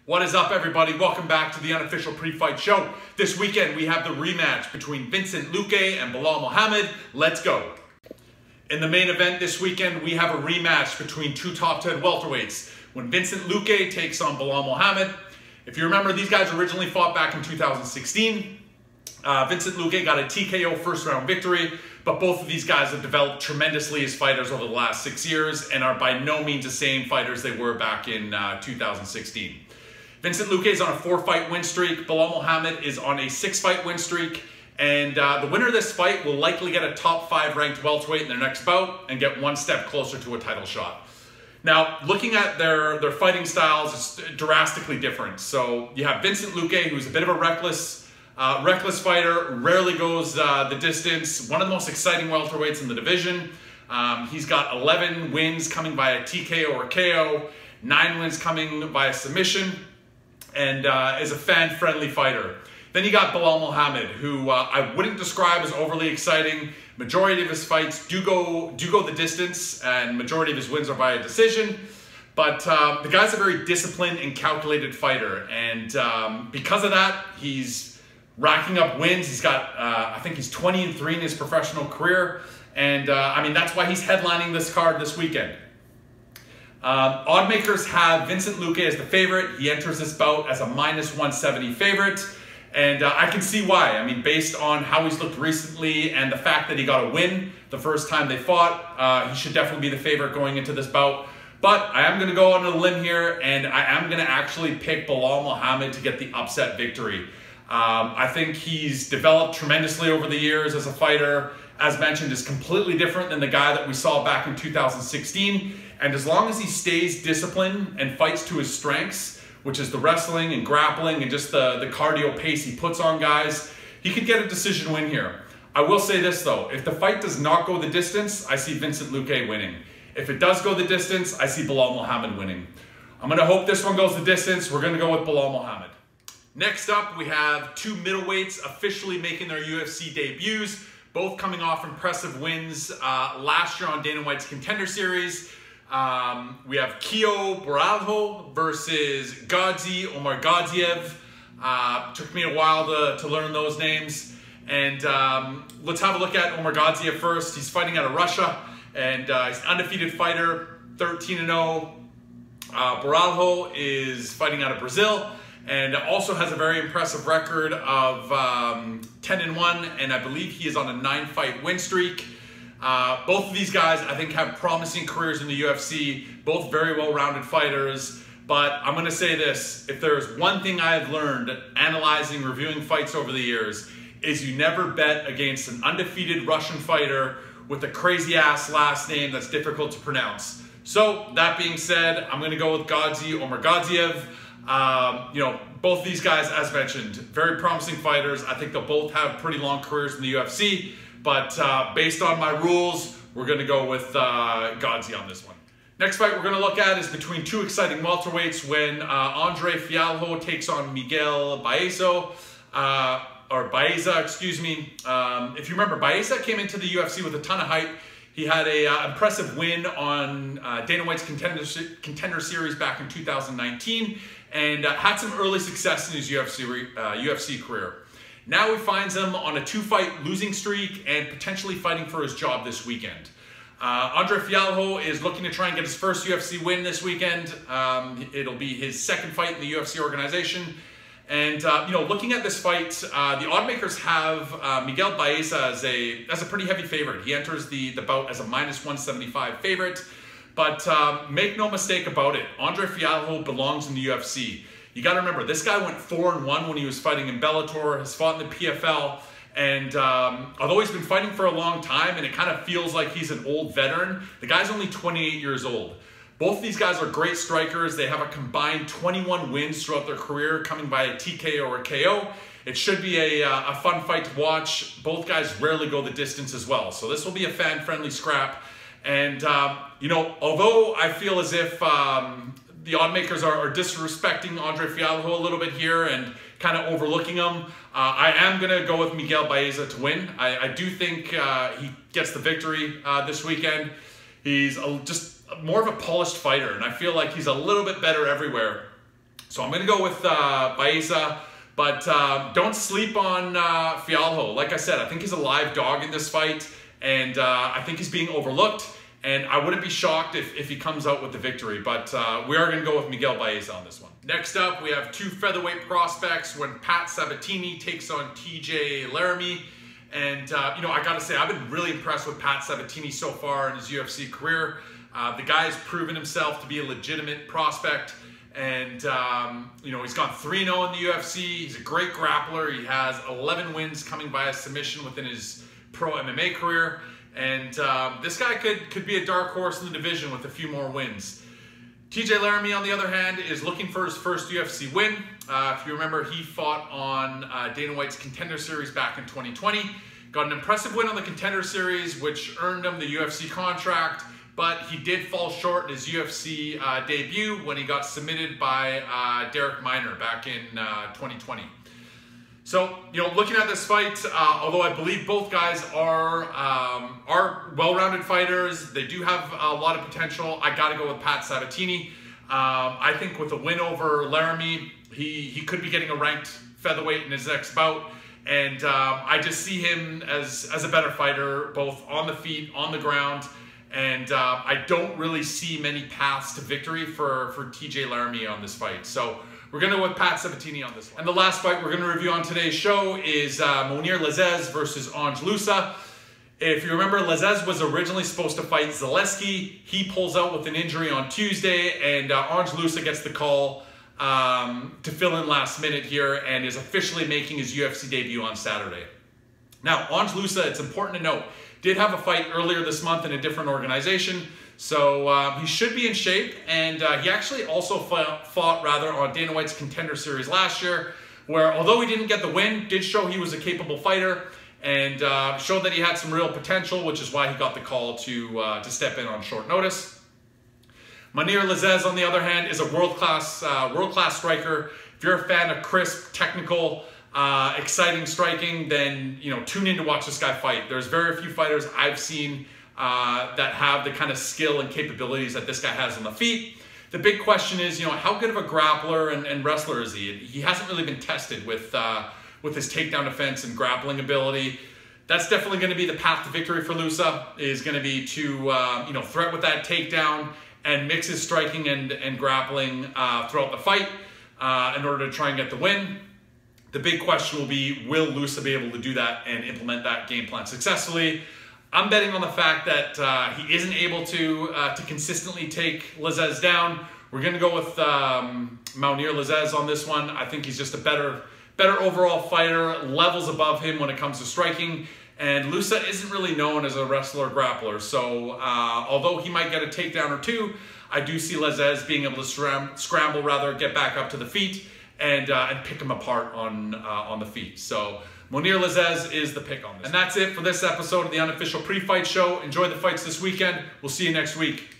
What is up, everybody? Welcome back to the Unofficial Pre Fight Show. This weekend, we have the rematch between Vincent Luque and Belal Muhammad. Let's go. In the main event this weekend, we have a rematch between two top 10 welterweights when Vincent Luque takes on Belal Muhammad. If you remember, these guys originally fought back in 2016. Vincent Luque got a TKO first round victory, but both of these guys have developed tremendously as fighters over the last 6 years and are by no means the same fighters they were back in 2016. Vincent Luque is on a 4-fight win streak. Belal Muhammad is on a 6-fight win streak. And the winner of this fight will likely get a top 5 ranked welterweight in their next bout and get one step closer to a title shot. Now, looking at their fighting styles, it's drastically different. So you have Vincent Luque, who's a bit of a reckless fighter, rarely goes the distance, one of the most exciting welterweights in the division. He's got 11 wins coming by a TKO or KO, 9 wins coming by a submission, and is a fan-friendly fighter. Then you got Belal Muhammad, who I wouldn't describe as overly exciting. Majority of his fights do go the distance, and majority of his wins are by a decision. But the guy's a very disciplined and calculated fighter, and because of that, he's racking up wins. He's got, I think he's 20-3 in his professional career, and I mean, that's why he's headlining this card this weekend. Odd makers have Vincent Luque as the favorite. He enters this bout as a -170 favorite. And I can see why. I mean, based on how he's looked recently and the fact that he got a win the first time they fought, he should definitely be the favorite going into this bout. But I am going to go on a limb here, and I am going to actually pick Belal Muhammad to get the upset victory. I think he's developed tremendously over the years as a fighter. As mentioned, is completely different than the guy that we saw back in 2016. And as long as he stays disciplined and fights to his strengths, which is the wrestling and grappling and just the cardio pace he puts on guys, he could get a decision win here. I will say this though, if the fight does not go the distance, I see Vincent Luque winning. If it does go the distance, I see Belal Muhammad winning. I'm gonna hope this one goes the distance. We're gonna go with Belal Muhammad. Next up, we have two middleweights officially making their UFC debuts, both coming off impressive wins last year on Dana White's Contender Series. We have Kio Borralho versus Gaziev. Took me a while to learn those names. And let's have a look at Omar Gaziev first. He's fighting out of Russia, and he's an undefeated fighter, 13-0. Borralho is fighting out of Brazil, and also has a very impressive record of 10-1, and I believe he is on a 9-fight win streak. Both of these guys, I think, have promising careers in the UFC, both very well-rounded fighters, but I'm going to say this, if there's one thing I've learned analyzing, reviewing fights over the years, is you never bet against an undefeated Russian fighter with a crazy-ass last name that's difficult to pronounce. So, that being said, I'm going to go with Omar Gaziev. You know, both these guys, as mentioned, very promising fighters. I think they'll both have pretty long careers in the UFC. But based on my rules, we're going to go with Gaziev on this one. Next fight we're going to look at is between two exciting welterweights when Andre Fialho takes on Miguel Baeza, excuse me. If you remember, Baeza came into the UFC with a ton of hype. He had a impressive win on Dana White's Contender Series back in 2019 and had some early success in his UFC career. Now he finds him on a 2-fight losing streak and potentially fighting for his job this weekend. Andre Fialho is looking to try and get his first UFC win this weekend. It'll be his 2nd fight in the UFC organization. And, you know, looking at this fight, the oddmakers have Miguel Baeza as a pretty heavy favorite. He enters the bout as a -175 favorite. But make no mistake about it, Andre Fialho belongs in the UFC. You got to remember, this guy went 4-1 when he was fighting in Bellator, has fought in the PFL, and although he's been fighting for a long time and it kind of feels like he's an old veteran, the guy's only 28 years old. Both these guys are great strikers. They have a combined 21 wins throughout their career, coming by a TKO or KO. It should be a fun fight to watch. Both guys rarely go the distance as well, so this will be a fan-friendly scrap. And, you know, although I feel as if the oddmakers are disrespecting Andre Fialho a little bit here and kind of overlooking him, I am going to go with Miguel Baeza to win. I do think he gets the victory this weekend. He's just more of a polished fighter, and I feel like he's a little bit better everywhere. So I'm going to go with Baeza, but don't sleep on Fialho. Like I said, I think he's a live dog in this fight, and I think he's being overlooked, and I wouldn't be shocked if he comes out with the victory, but we are going to go with Miguel Baeza on this one. Next up, we have two featherweight prospects when Pat Sabatini takes on TJ Larmie. And, you know, I got to say, I've been really impressed with Pat Sabatini so far in his UFC career. The guy's proven himself to be a legitimate prospect. And, you know, he's gone 3-0 in the UFC. He's a great grappler. He has 11 wins coming by a submission within his pro MMA career. And this guy could be a dark horse in the division with a few more wins. TJ Larmie, on the other hand, is looking for his first UFC win. If you remember, he fought on Dana White's Contender Series back in 2020. Got an impressive win on the Contender Series, which earned him the UFC contract, but he did fall short in his UFC debut when he got submitted by Derek Minor back in 2020. So, you know, looking at this fight, although I believe both guys are well-rounded fighters, they do have a lot of potential, I got to go with Pat Sabatini. I think with a win over Larmie, he could be getting a ranked featherweight in his next bout, and I just see him as a better fighter, both on the feet, on the ground, and I don't really see many paths to victory for TJ Larmie on this fight. So we're going to go with Pat Sabatini on this one. And the last fight we're going to review on today's show is Mounir Lazzez versus Ange Loosa. If you remember, Lazzez was originally supposed to fight Zaleski. He pulls out with an injury on Tuesday, and Ange Loosa gets the call to fill in last minute here and is officially making his UFC debut on Saturday. Now, Ange Loosa, it's important to note, did have a fight earlier this month in a different organization, so he should be in shape, and he actually also fought on Dana White's Contender Series last year, where although he didn't get the win, did show he was a capable fighter, and showed that he had some real potential, which is why he got the call to step in on short notice. Mounir Lazzez, on the other hand, is a world-class striker. If you're a fan of crisp, technical, exciting striking, then tune in to watch this guy fight. There's very few fighters I've seen that have the kind of skill and capabilities that this guy has on the feet. The big question is, how good of a grappler and wrestler is he? He hasn't really been tested with his takedown defense and grappling ability. That's definitely going to be the path to victory for Loosa, is going to be to threat with that takedown and mix his striking and grappling throughout the fight in order to try and get the win. The big question will be, will Loosa be able to do that and implement that game plan successfully? I'm betting on the fact that he isn't able to consistently take Lazzez down. We're going to go with Mounir Lazzez on this one. I think he's just a better overall fighter, levels above him when it comes to striking. And Loosa isn't really known as a wrestler or grappler. So although he might get a takedown or two, I do see Lazzez being able to scramble, get back up to the feet and pick him apart on the feet. So Mounir Lazzez is the pick on this. And that's it for this episode of the Unofficial Pre Fight Show. Enjoy the fights this weekend. We'll see you next week.